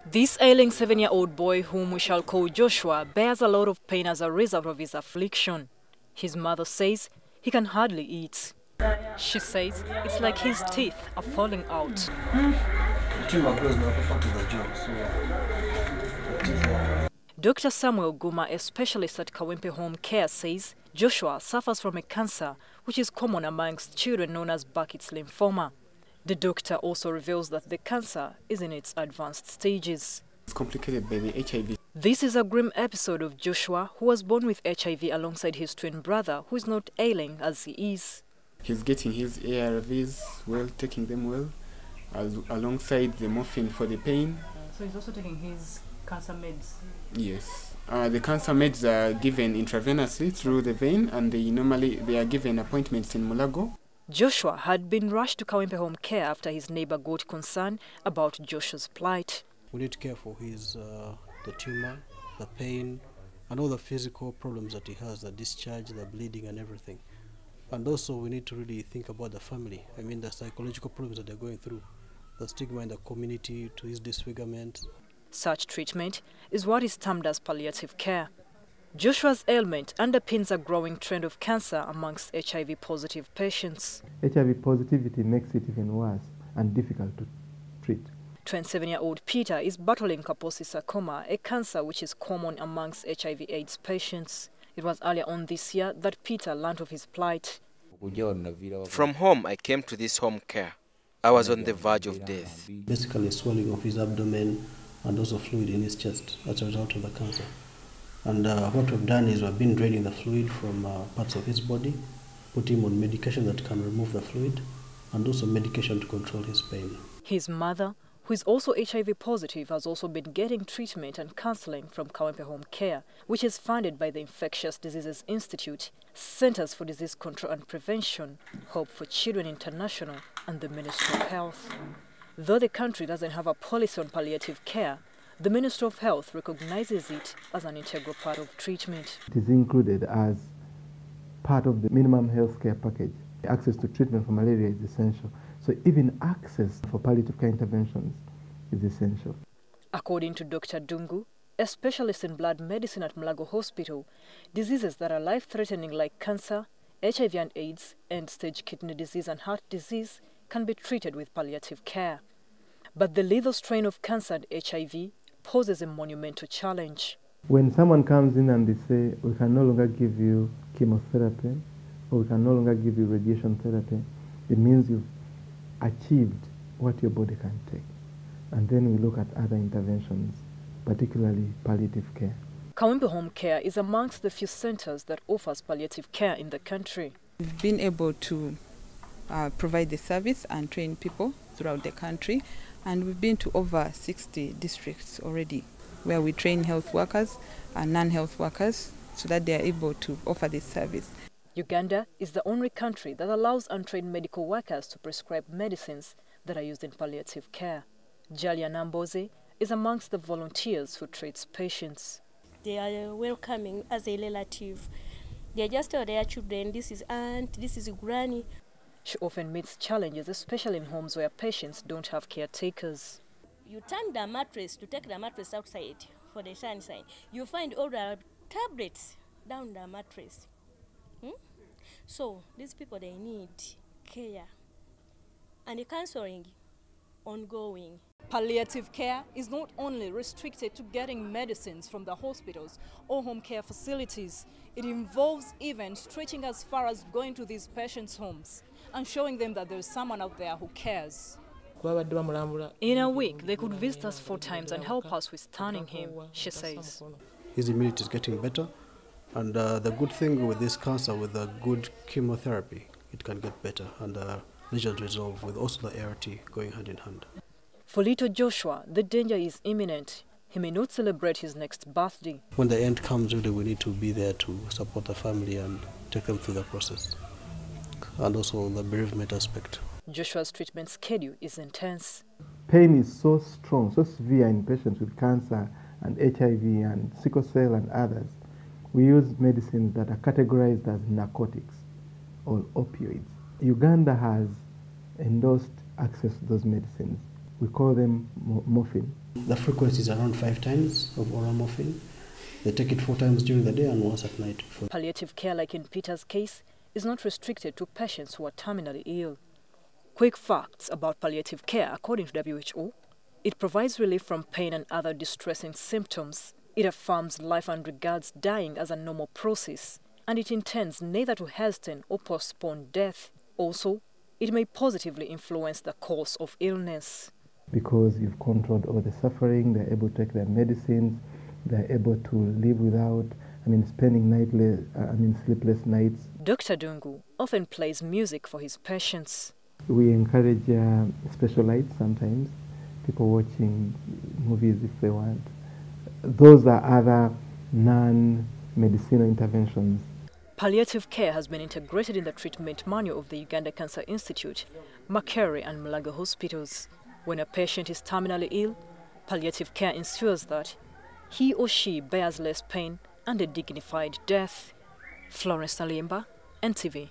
This ailing 7-year-old boy, whom we shall call Joshua, bears a lot of pain as a result of his affliction. His mother says he can hardly eat. She says it's like his teeth are falling out. Dr. Samuel Guma, a specialist at Kawempe Home Care, says Joshua suffers from a cancer which is common amongst children known as Burkitt's lymphoma. The doctor also reveals that the cancer is in its advanced stages. It's complicated by the HIV. This is a grim episode of Joshua, who was born with HIV alongside his twin brother, who is not ailing as he is. He's getting his ARVs well, taking them well, alongside the morphine for the pain. So he's also taking his cancer meds? Yes. The cancer meds are given intravenously through the vein, and they are given appointments in Mulago. Joshua had been rushed to Kawempe Home Care after his neighbor got concerned about Joshua's plight. We need to care for his the tumor, the pain, and all the physical problems that he has, the discharge, the bleeding and everything. And also we need to really think about the family. I mean, the psychological problems that they're going through, the stigma in the community to his disfigurement. Such treatment is what is termed as palliative care. Joshua's ailment underpins a growing trend of cancer amongst HIV-positive patients. HIV positivity makes it even worse and difficult to treat. 27-year-old Peter is battling Kaposi sarcoma, a cancer which is common amongst HIV/AIDS patients. It was earlier on this year that Peter learned of his plight. From home, I came to this home care. I was on the verge of death. Basically swelling of his abdomen and also fluid in his chest as a result of the cancer. And what we've done is we've been draining the fluid from parts of his body, put him on medication that can remove the fluid, and also medication to control his pain. His mother, who is also HIV positive, has also been getting treatment and counseling from Kawempe Home Care, which is funded by the Infectious Diseases Institute, Centers for Disease Control and Prevention, Hope for Children International, and the Ministry of Health. Though the country doesn't have a policy on palliative care, the Ministry of Health recognizes it as an integral part of treatment. It is included as part of the minimum health care package. Access to treatment for malaria is essential. So even access for palliative care interventions is essential. According to Dr. Dungu, a specialist in blood medicine at Mulago Hospital, diseases that are life-threatening like cancer, HIV&AIDS, end-stage kidney disease and heart disease can be treated with palliative care. But the lethal strain of cancer and HIV poses a monumental challenge. When someone comes in and they say, we can no longer give you chemotherapy, or we can no longer give you radiation therapy, it means you've achieved what your body can take. And then we look at other interventions, particularly palliative care. Kawempe Home Care is amongst the few centers that offers palliative care in the country. We've been able to provide the service and train people throughout the country, and we've been to over 60 districts already, where we train health workers and non-health workers so that they are able to offer this service. Uganda is the only country that allows untrained medical workers to prescribe medicines that are used in palliative care. Jalia Namboze is amongst the volunteers who treats patients. They are welcoming as a relative. They just tell their children, this is aunt, this is granny. She often meets challenges, especially in homes where patients don't have caretakers. You turn the mattress to take the mattress outside for the sunshine. You find all the tablets down the mattress. So these people, they need care and the counseling ongoing. Palliative care is not only restricted to getting medicines from the hospitals or home care facilities. It involves even stretching as far as going to these patients' homes and showing them that there's someone out there who cares. In a week, they could visit us 4 times and help us with turning him, she says. His immunity is getting better, and the good thing with this cancer, with a good chemotherapy, it can get better, and lesions resolve with also the ART going hand in hand. For little Joshua, the danger is imminent. He may not celebrate his next birthday. When the end comes, really, we need to be there to support the family and take them through the process, and also the bereavement aspect. Joshua's treatment schedule is intense. Pain is so strong, so severe in patients with cancer and HIV and sickle cell and others. We use medicines that are categorized as narcotics or opioids. Uganda has endorsed access to those medicines. We call them morphine. The frequency is around 5 times of oral morphine. They take it 4 times during the day and once at night. Palliative care, like in Peter's case, is not restricted to patients who are terminally ill. Quick facts about palliative care, according to WHO: it provides relief from pain and other distressing symptoms. It affirms life and regards dying as a normal process, and it intends neither to hasten or postpone death. Also, it may positively influence the course of illness. Because you've controlled all the suffering, they're able to take their medicines, they're able to live without, spending sleepless nights. Dr. Dungu often plays music for his patients. We encourage special lights sometimes, people watching movies if they want. Those are other non-medicinal interventions. Palliative care has been integrated in the treatment manual of the Uganda Cancer Institute, Makerere and Mulago hospitals. When a patient is terminally ill, palliative care ensures that he or she bears less pain and a dignified death. Florence, NTV.